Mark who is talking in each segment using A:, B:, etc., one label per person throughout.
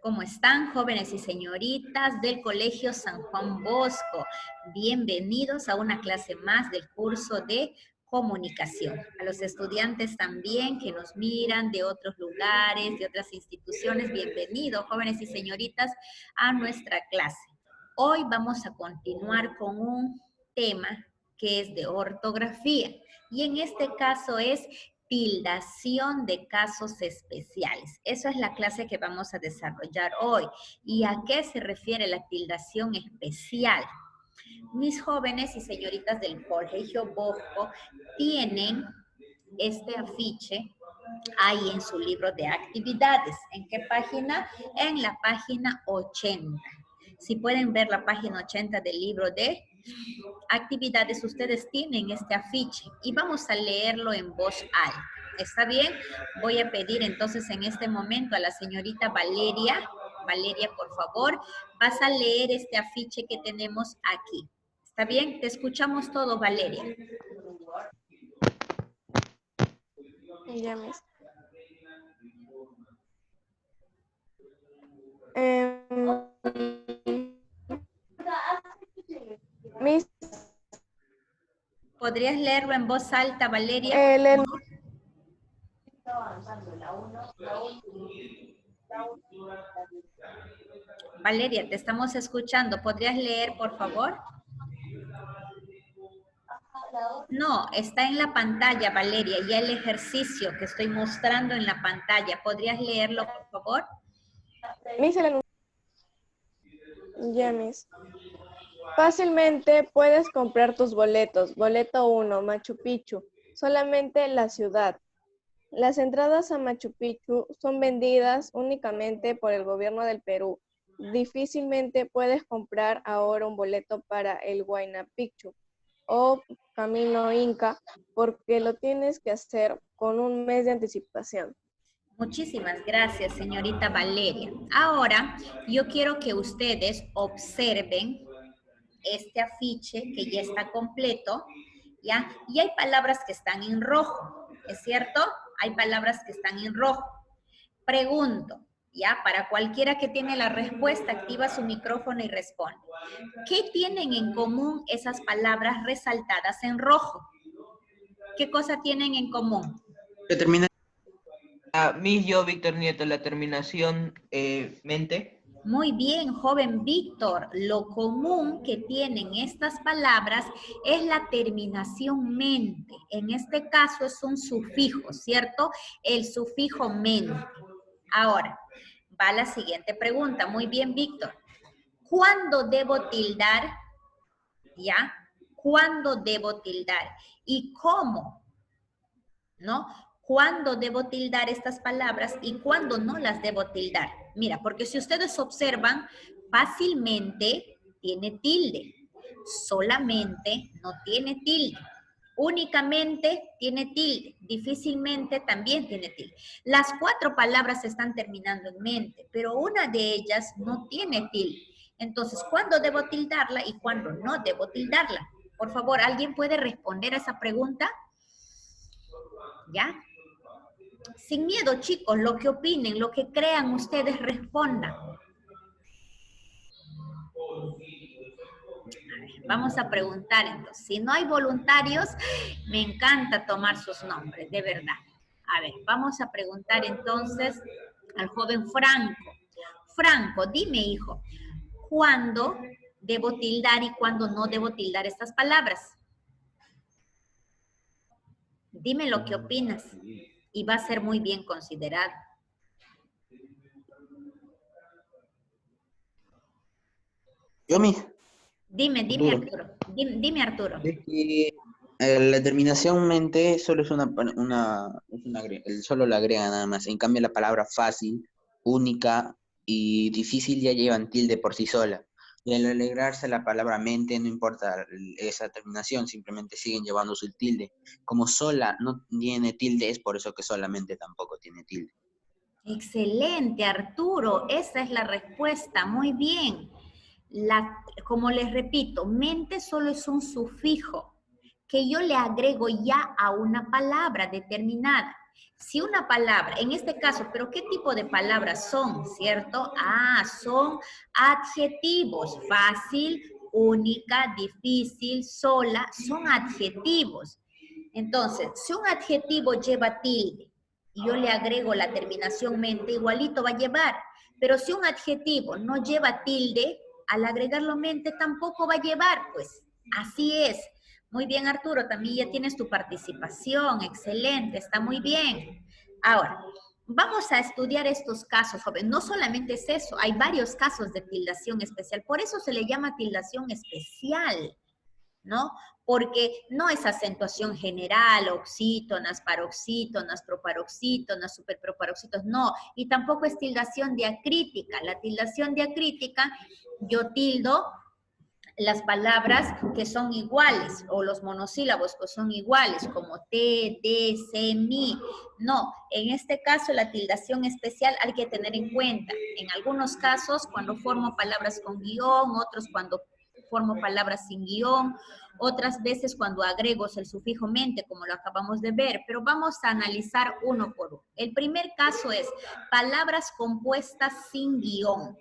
A: ¿Cómo están, jóvenes y señoritas del Colegio San Juan Bosco? Bienvenidos a una clase más del curso de comunicación. A los estudiantes también que nos miran de otros lugares, de otras instituciones, bienvenidos, jóvenes y señoritas, a nuestra clase. Hoy vamos a continuar con un tema que es de ortografía y en este caso es tildación de casos especiales. Eso es la clase que vamos a desarrollar hoy. ¿Y a qué se refiere la tildación especial? Mis jóvenes y señoritas del Colegio Bosco tienen este afiche ahí en su libro de actividades. ¿En qué página? En la página 80. Si pueden ver la página 80 del libro de actividades, ustedes tienen este afiche y vamos a leerlo en voz alta. ¿Está bien? Voy a pedir entonces en este momento a la señorita Valeria. Valeria, por favor, vas a leer este afiche que tenemos aquí. ¿Está bien? Te escuchamos todo, Valeria.
B: Ya, Miss.
A: ¿Podrías leerlo en voz alta, Valeria? Valeria, te estamos escuchando. ¿Podrías leer, por favor? No, está en la pantalla, Valeria, ya el ejercicio que estoy mostrando en la pantalla. ¿Podrías leerlo, por favor?
B: Ya, Miss. Fácilmente puedes comprar tus boletos. Boleto 1, Machu Picchu. Solamente la ciudad. Las entradas a Machu Picchu son vendidas únicamente por el gobierno del Perú. Difícilmente puedes comprar ahora un boleto para el Huayna Picchu o Camino Inca porque lo tienes que hacer con un mes de anticipación.
A: Muchísimas gracias, señorita Valeria. Ahora, yo quiero que ustedes observen este afiche que ya está completo, ¿ya? Y hay palabras que están en rojo, ¿es cierto? Hay palabras que están en rojo. Pregunto, ¿ya? Para cualquiera que tiene la respuesta, activa su micrófono y responde. ¿Qué tienen en común esas palabras resaltadas en rojo? ¿Qué cosa tienen en común?
C: Miss, yo, Víctor Nieto, la terminación mente.
A: Muy bien, joven Víctor. Lo común que tienen estas palabras es la terminación mente. En este caso es un sufijo, ¿cierto? El sufijo mente. Ahora, va la siguiente pregunta. Muy bien, Víctor. ¿Cuándo debo tildar? ¿Ya? ¿Cuándo debo tildar? ¿Y cómo? ¿No? ¿Cuándo debo tildar estas palabras y cuándo no las debo tildar? Mira, porque si ustedes observan, fácilmente tiene tilde, solamente no tiene tilde, únicamente tiene tilde, difícilmente también tiene tilde. Las 4 palabras están terminando en mente, pero una de ellas no tiene tilde. Entonces, ¿cuándo debo tildarla y cuándo no debo tildarla? Por favor, ¿alguien puede responder a esa pregunta? ¿Ya? Sin miedo, chicos, lo que opinen, lo que crean ustedes, respondan. Vamos a preguntar entonces. Si no hay voluntarios, me encanta tomar sus nombres, de verdad. A ver, vamos a preguntar entonces al joven Franco. Franco, dime, hijo, ¿cuándo debo tildar y cuándo no debo tildar estas palabras? Dime lo que opinas y va a ser muy bien considerado.
D: Yo, mi.
A: Dime Arturo. Dime Arturo.
D: La terminación mente solo es solo la agrega nada más. En cambio, la palabra fácil, única y difícil ya llevan tilde por sí sola. Y al alegrarse la palabra mente no importa esa terminación, simplemente siguen llevando su tilde. Como sola no tiene tilde, es por eso que solamente tampoco tiene tilde.
A: Excelente, Arturo. Esa es la respuesta. Muy bien. Como les repito, mente solo es un sufijo que yo le agrego ya a una palabra determinada. Si una palabra, en este caso, pero ¿qué tipo de palabras son, cierto? Ah, son adjetivos, fácil, única, difícil, sola, son adjetivos. Entonces, si un adjetivo lleva tilde y yo le agrego la terminación mente, igualito va a llevar. Pero si un adjetivo no lleva tilde, al agregarlo mente tampoco va a llevar, pues así es. Muy bien, Arturo, también ya tienes tu participación, excelente, está muy bien. Ahora, vamos a estudiar estos casos, joven. No solamente es eso, hay varios casos de tildación especial, por eso se le llama tildación especial, ¿no? Porque no es acentuación general, oxítonas, paroxítonas, proparoxítonas, superproparoxítonas, no. Y tampoco es tildación diacrítica. La tildación diacrítica, yo tildo las palabras que son iguales, o los monosílabos que son iguales, como te, de, se, mi. No, en este caso la tildación especial hay que tener en cuenta. En algunos casos, cuando formo palabras con guión, otros cuando formo palabras sin guión, otras veces cuando agrego el sufijo mente, como lo acabamos de ver, pero vamos a analizar uno por uno. El primer caso es palabras compuestas sin guión.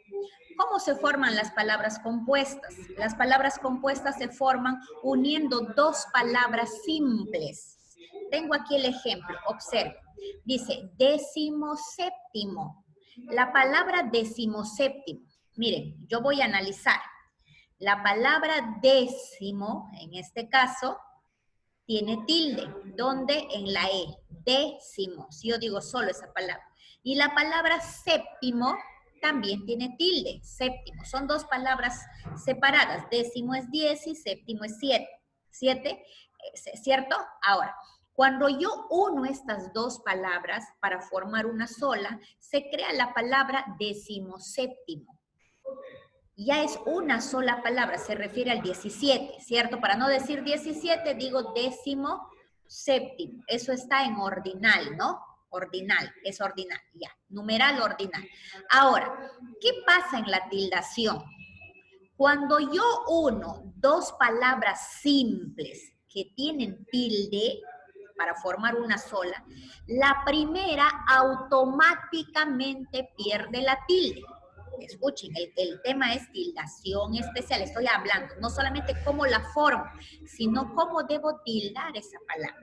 A: ¿Cómo se forman las palabras compuestas? Las palabras compuestas se forman uniendo dos palabras simples. Tengo aquí el ejemplo, observe. Dice, decimoséptimo. La palabra decimoséptimo, miren, yo voy a analizar. La palabra décimo, en este caso, tiene tilde. ¿Dónde? En la E. Décimo. Si yo digo solo esa palabra. Y la palabra séptimo también tiene tilde. Séptimo. Son dos palabras separadas. Décimo es 10 y séptimo es 7. ¿7? ¿Cierto? Ahora, cuando yo uno estas dos palabras para formar una sola, se crea la palabra decimoséptimo. Ya es una sola palabra, se refiere al 17, ¿cierto? Para no decir 17, digo décimo séptimo. Eso está en ordinal, ¿no? Ordinal, es ordinal, ya. Numeral ordinal. Ahora, ¿qué pasa en la tildación? Cuando yo uno dos palabras simples que tienen tilde para formar una sola, la primera automáticamente pierde la tilde. Escuchen, el tema es tildación especial. Estoy hablando no solamente cómo la formo, sino cómo debo tildar esa palabra.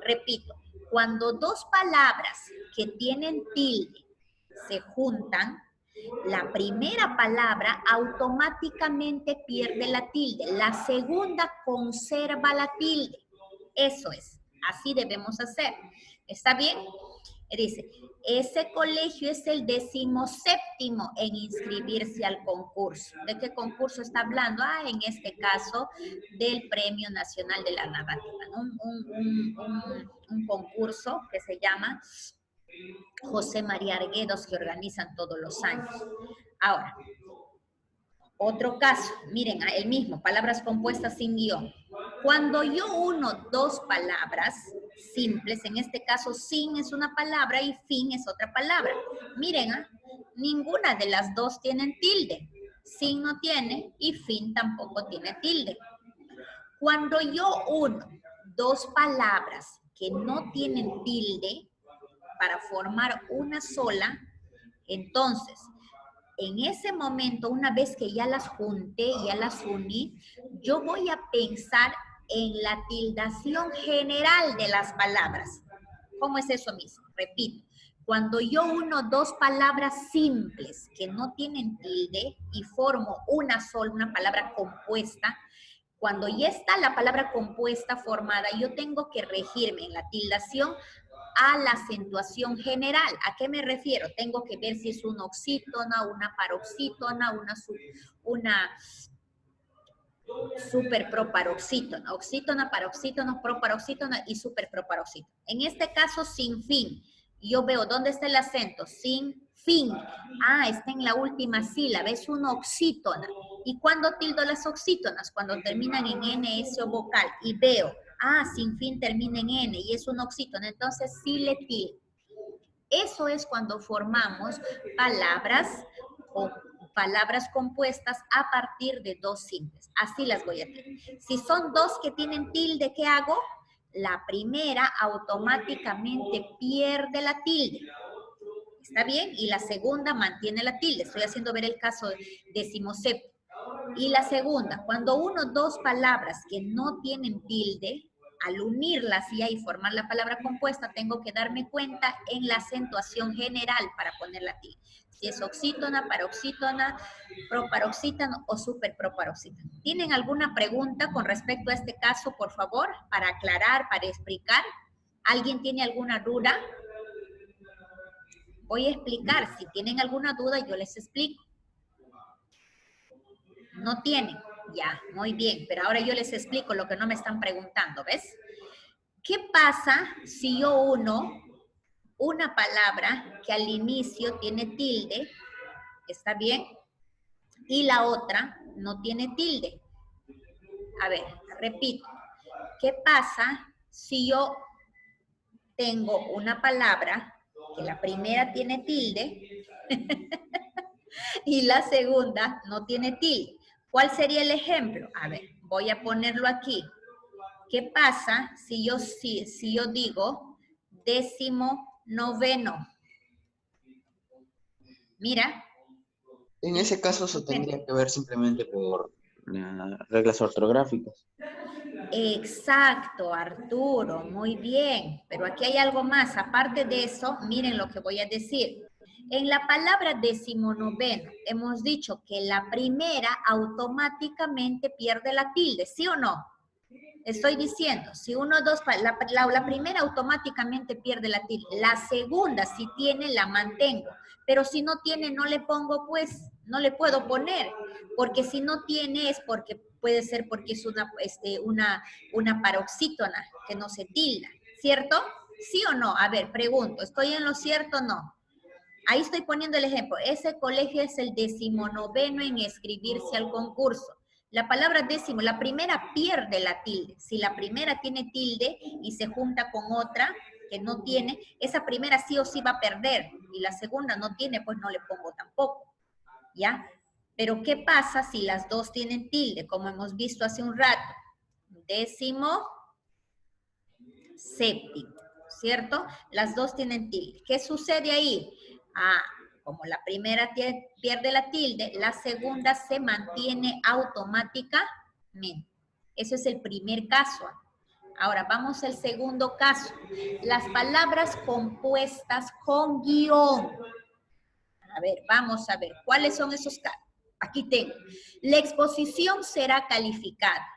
A: Repito, cuando dos palabras que tienen tilde se juntan, la primera palabra automáticamente pierde la tilde. La segunda conserva la tilde. Eso es. Así debemos hacer. ¿Está bien? Dice, ese colegio es el 17º en inscribirse al concurso. ¿De qué concurso está hablando? Ah, en este caso, del Premio Nacional de la Narrativa, ¿no? Un concurso que se llama José María Arguedos, que organizan todos los años. Ahora, otro caso, miren, el mismo, palabras compuestas sin guión. Cuando yo uno dos palabras simples, en este caso sin es una palabra y fin es otra palabra. Miren, ninguna de las dos tienen tilde. Sin no tiene y fin tampoco tiene tilde. Cuando yo uno dos palabras que no tienen tilde para formar una sola, entonces, en ese momento, una vez que ya las junté, ya las uní, yo voy a pensar en la tildación general de las palabras. ¿Cómo es eso mismo? Repito, cuando yo uno dos palabras simples que no tienen tilde y formo una sola, una palabra compuesta, cuando ya está la palabra compuesta formada, yo tengo que regirme en la tildación a la acentuación general. ¿A qué me refiero? Tengo que ver si es una oxítona, una paroxítona, una superproparoxítona. Oxítona, paroxítona, proparoxítona y superproparoxítona. En este caso, sin fin. Yo veo dónde está el acento. Sin fin. Ah, está en la última sílaba. Es una oxítona. ¿Y cuándo tildo las oxítonas? Cuando terminan en N, S o vocal. Y veo, sin fin termina en N y es un oxítona, entonces sí le tildo. Eso es cuando formamos palabras compuestas a partir de dos simples. Así las voy a tener. Si son dos que tienen tilde, ¿qué hago? la primera automáticamente pierde la tilde. ¿Está bien? Y la segunda mantiene la tilde. Estoy haciendo ver el caso decimoséptimo. Y la segunda, cuando uno dos palabras que no tienen tilde, al unirlas y ahí formar la palabra compuesta, tengo que darme cuenta en la acentuación general para poner la tilde. Si es oxítona, paroxítona, proparoxítona o superproparoxítona. ¿Tienen alguna pregunta con respecto a este caso, por favor? Para aclarar, para explicar. ¿Alguien tiene alguna duda? Voy a explicar. Si tienen alguna duda, yo les explico. No tienen. Ya, muy bien. Pero ahora yo les explico lo que no me están preguntando, ¿ves? ¿Qué pasa si yo uno una palabra que al inicio tiene tilde, ¿está bien? Y la otra no tiene tilde. A ver, repito. ¿Qué pasa si yo tengo una palabra que la primera tiene tilde y la segunda no tiene tilde? ¿Cuál sería el ejemplo? A ver, voy a ponerlo aquí. ¿Qué pasa si yo digo 19º? Mira.
D: En ese caso eso tendría que ver simplemente por reglas ortográficas.
A: Exacto, Arturo, muy bien. Pero aquí hay algo más. Aparte de eso, miren lo que voy a decir. En la palabra 19º hemos dicho que la primera automáticamente pierde la tilde, ¿sí o no? Estoy diciendo, si uno, dos, la primera automáticamente pierde la tilde. La segunda, si tiene, la mantengo. Pero si no tiene, no le pongo, pues, no le puedo poner. Porque si no tiene, es porque, puede ser porque es una paroxítona, que no se tilda. ¿Cierto? ¿Sí o no? A ver, pregunto, ¿estoy en lo cierto o no? Ahí estoy poniendo el ejemplo. Ese colegio es el 19º en inscribirse al concurso. La palabra décimo, la primera pierde la tilde. Si la primera tiene tilde y se junta con otra que no tiene, esa primera sí o sí va a perder. Y la segunda no tiene, pues no le pongo tampoco. ¿Ya? Pero ¿qué pasa si las dos tienen tilde? Como hemos visto hace un rato. 17º, ¿cierto? Las dos tienen tilde. ¿Qué sucede ahí? Ah, como la primera pierde la tilde, la segunda se mantiene automáticamente. Eso es el primer caso. Ahora, vamos al segundo caso. Las palabras compuestas con guión. A ver, vamos a ver. ¿Cuáles son esos casos? Aquí tengo. La exposición será calificada,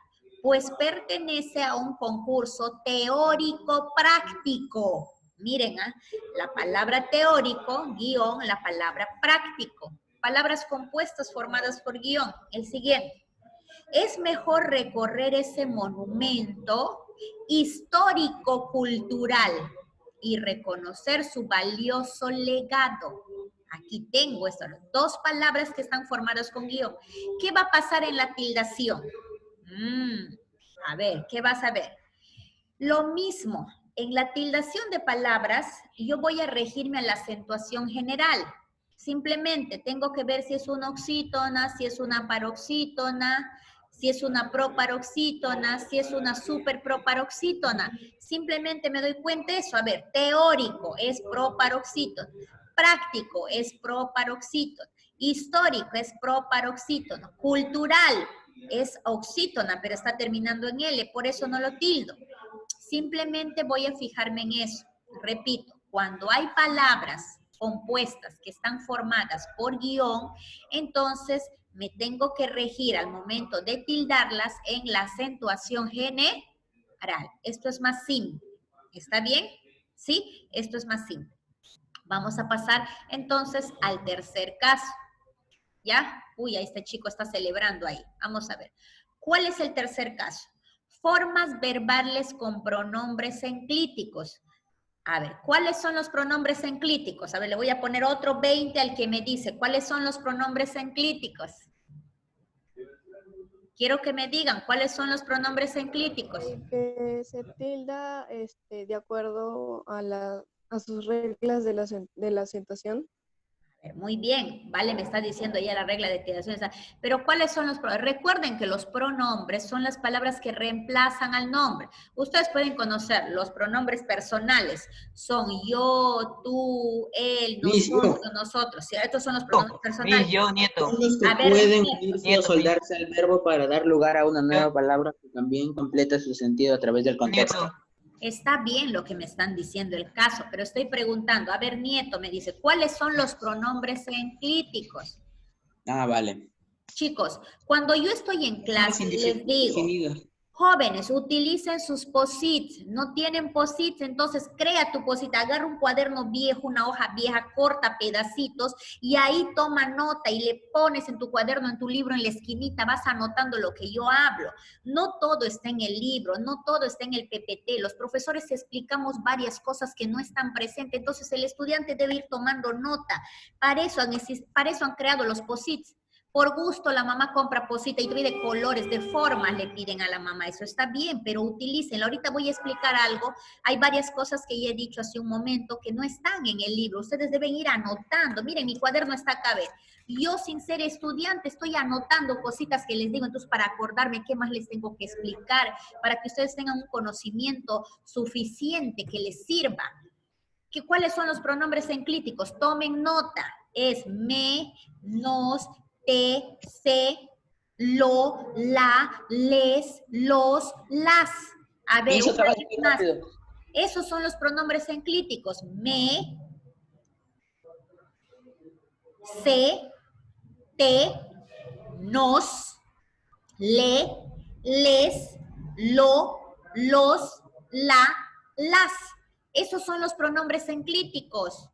A: pues pertenece a un concurso teórico-práctico. Miren, la palabra teórico, guión, la palabra práctico. Palabras compuestas formadas por guión. El siguiente. Es mejor recorrer ese monumento histórico-cultural y reconocer su valioso legado. Aquí tengo esto, dos palabras que están formadas con guión. ¿Qué va a pasar en la tildación? A ver, ¿qué vas a ver? Lo mismo, en la tildación de palabras, yo voy a regirme a la acentuación general. Simplemente tengo que ver si es una oxítona, si es una paroxítona, si es una proparoxítona, si es una superproparoxítona. Simplemente me doy cuenta de eso. A ver, teórico es proparoxítona, práctico es proparoxítona, histórico es proparoxítona, cultural es oxítona, pero está terminando en L, por eso no lo tildo. Simplemente voy a fijarme en eso. Repito, cuando hay palabras compuestas que están formadas por guión, entonces me tengo que regir al momento de tildarlas en la acentuación general. Esto es más simple. ¿Está bien? ¿Sí? Esto es más simple. Vamos a pasar entonces al tercer caso. ¿Ya? Uy, ahí este chico está celebrando ahí. Vamos a ver. ¿Cuál es el tercer caso? Formas verbales con pronombres enclíticos. A ver, ¿cuáles son los pronombres enclíticos? A ver, le voy a poner otro 20 al que me dice, ¿cuáles son los pronombres enclíticos? Quiero que me digan, ¿cuáles son los pronombres enclíticos?
B: Que se tilda de acuerdo a sus reglas de la acentuación.
A: Muy bien, vale, me está diciendo ya la regla de tildación. Pero ¿cuáles son los pronombres? Recuerden que los pronombres son las palabras que reemplazan al nombre. Ustedes pueden conocer los pronombres personales. Son yo, tú, él,
D: Miss,
A: nosotros,
D: yo.
A: nosotros. ¿Sí? Estos son los pronombres
C: Mis,
A: personales.
C: yo, nieto.
D: Son los que
A: A ver,
D: pueden
A: Nieto.
D: unirse o
C: Nieto,
D: soldarse al verbo para dar lugar a una nueva
C: Yo.
D: palabra que también completa su sentido a través del contexto.
C: Nieto.
A: Está bien lo que me están diciendo el caso, pero estoy preguntando. A ver, Nieto me dice, ¿cuáles son los pronombres enclíticos?
D: Ah, vale.
A: Chicos, cuando yo estoy en clase y les digo,
D: Definidos.
A: jóvenes, utilicen sus post-its, no tienen post-its, entonces crea tu post-it, agarra un cuaderno viejo, una hoja vieja, corta pedacitos y ahí toma nota y le pones en tu cuaderno, en tu libro, en la esquinita, vas anotando lo que yo hablo. No todo está en el libro, no todo está en el PPT, los profesores explicamos varias cosas que no están presentes, entonces el estudiante debe ir tomando nota. Para eso han creado los post-its. Por gusto la mamá compra posita y de colores, de formas le piden a la mamá. Eso está bien, pero utilícenlo. Ahorita voy a explicar algo. Hay varias cosas que ya he dicho hace un momento que no están en el libro. Ustedes deben ir anotando. Miren, mi cuaderno está acá, ¿ves? Yo, sin ser estudiante, estoy anotando cositas que les digo. Entonces, para acordarme qué más les tengo que explicar, para que ustedes tengan un conocimiento suficiente que les sirva. ¿Cuáles son los pronombres enclíticos? Tomen nota. Es me, nos, te, se, lo, la, les, los, las. A ver,
D: Hizo
A: una
D: trabajo
A: vez
D: muy
A: más.
D: rápido.
A: Esos son los pronombres enclíticos. Me, se, te, nos, le, les, lo, los, la, las. Esos son los pronombres enclíticos.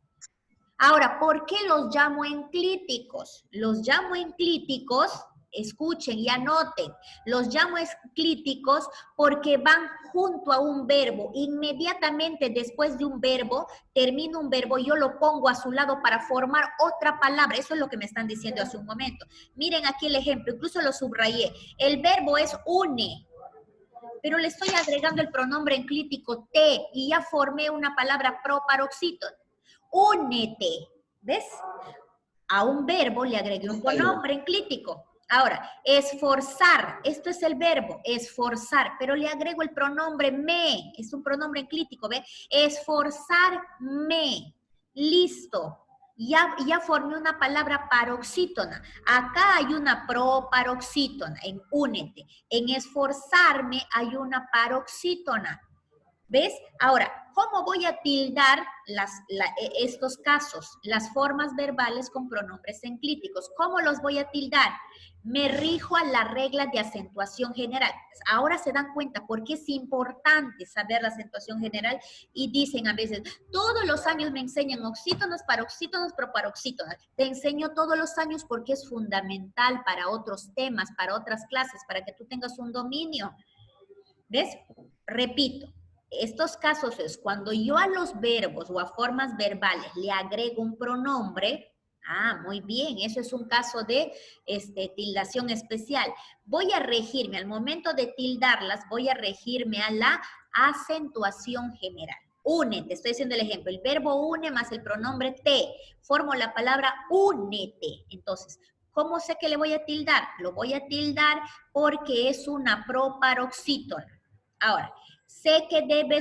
A: Ahora, ¿por qué los llamo enclíticos? Los llamo enclíticos, escuchen y anoten, los llamo enclíticos porque van junto a un verbo. Inmediatamente después de un verbo, termino un verbo, yo lo pongo a su lado para formar otra palabra. Eso es lo que me están diciendo hace un momento. Miren aquí el ejemplo, incluso lo subrayé. El verbo es une, pero le estoy agregando el pronombre enclítico te y ya formé una palabra proparoxítono. Únete, ¿ves? A un verbo le agregué un pronombre enclítico. Ahora, esforzar, esto es el verbo, esforzar, pero le agrego el pronombre me, es un pronombre enclítico, ¿ves? Esforzarme, listo. Ya formé una palabra paroxítona. Acá hay una proparoxítona, en únete. En esforzarme hay una paroxítona. ¿Ves? Ahora, ¿cómo voy a tildar estos casos? Las formas verbales con pronombres enclíticos. ¿Cómo los voy a tildar? Me rijo a la regla de acentuación general. Ahora se dan cuenta por qué es importante saber la acentuación general y dicen a veces, todos los años me enseñan oxítonos, paroxítonos, proparoxítonos. Te enseño todos los años porque es fundamental para otros temas, para otras clases, para que tú tengas un dominio. ¿Ves? Repito. Estos casos es cuando yo a los verbos o a formas verbales le agrego un pronombre. Ah, muy bien, eso es un caso de tildación especial. Voy a regirme, al momento de tildarlas, voy a regirme a la acentuación general. Únete, estoy haciendo el ejemplo. El verbo une más el pronombre te. Formo la palabra únete. Entonces, ¿cómo sé que le voy a tildar? Lo voy a tildar porque es una proparoxítona. Ahora, sé que debo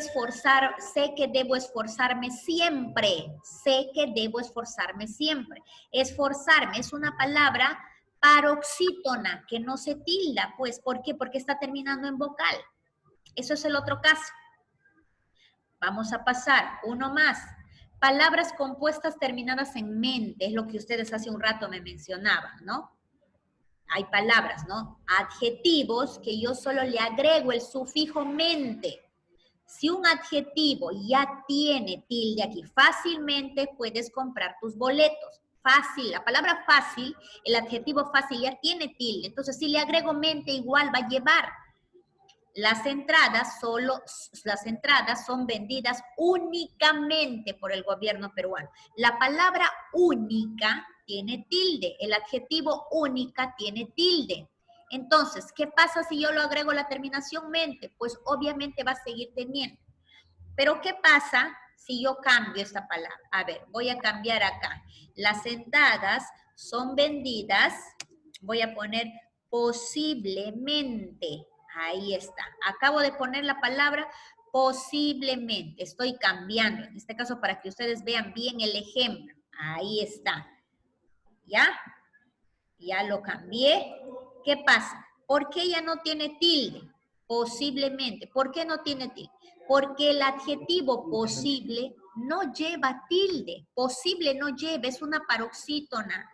A: esforzarme siempre. Sé que debo esforzarme siempre. Esforzarme es una palabra paroxítona que no se tilda, pues, ¿por qué? Porque está terminando en vocal. Eso es el otro caso. Vamos a pasar uno más. Palabras compuestas terminadas en mente, es lo que ustedes hace un rato me mencionaban, ¿no? Hay palabras, ¿no? Adjetivos que yo solo le agrego el sufijo mente. Si un adjetivo ya tiene tilde aquí, fácilmente puedes comprar tus boletos. Fácil, la palabra fácil, el adjetivo fácil ya tiene tilde. Entonces, si le agrego mente, igual va a llevar. Las entradas son vendidas únicamente por el gobierno peruano. La palabra única tiene tilde, el adjetivo única tiene tilde. Entonces, ¿qué pasa si yo lo agrego la terminación mente? Pues obviamente va a seguir teniendo. Pero ¿qué pasa si yo cambio esta palabra? A ver, voy a cambiar acá. Las entradas son vendidas, voy a poner posiblemente. Ahí está. Acabo de poner la palabra posiblemente. Estoy cambiando. En este caso, para que ustedes vean bien el ejemplo. Ahí está. ¿Ya? Ya lo cambié. ¿Qué pasa? ¿Por qué ya no tiene tilde? Posiblemente. ¿Por qué no tiene tilde? Porque el adjetivo posible no lleva tilde. Posible no lleva, es una paroxítona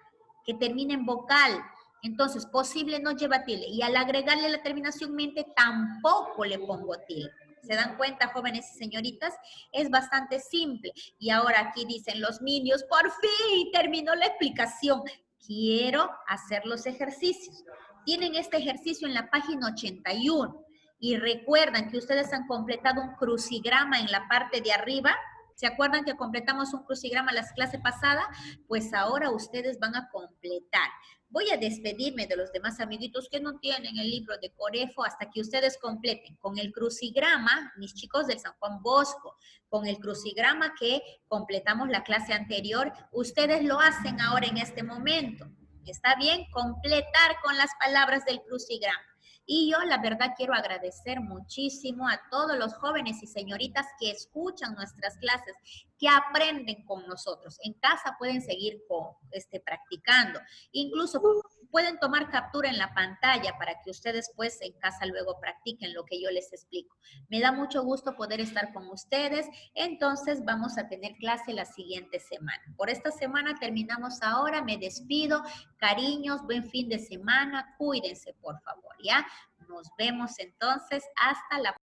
A: que termina en vocal. Entonces, posible no lleva tilde. Y al agregarle la terminación mente, tampoco le pongo tilde. ¿Se dan cuenta, jóvenes y señoritas? Es bastante simple. Y ahora aquí dicen los niños, por fin terminó la explicación. Quiero hacer los ejercicios. Tienen este ejercicio en la página 81. Y recuerdan que ustedes han completado un crucigrama en la parte de arriba. ¿Se acuerdan que completamos un crucigrama la clase pasada? Pues ahora ustedes van a completar. Voy a despedirme de los demás amiguitos que no tienen el libro de Corefo hasta que ustedes completen con el crucigrama, mis chicos del San Juan Bosco, con el crucigrama que completamos la clase anterior. Ustedes lo hacen ahora en este momento. ¿Está bien? Completar con las palabras del crucigrama. Y yo, la verdad, quiero agradecer muchísimo a todos los jóvenes y señoritas que escuchan nuestras clases, que aprenden con nosotros. En casa pueden seguir practicando. Incluso pueden tomar captura en la pantalla para que ustedes pues en casa luego practiquen lo que yo les explico. Me da mucho gusto poder estar con ustedes. Entonces vamos a tener clase la siguiente semana. Por esta semana terminamos ahora. Me despido. Cariños, buen fin de semana. Cuídense, por favor, ¿ya? Nos vemos entonces hasta la próxima.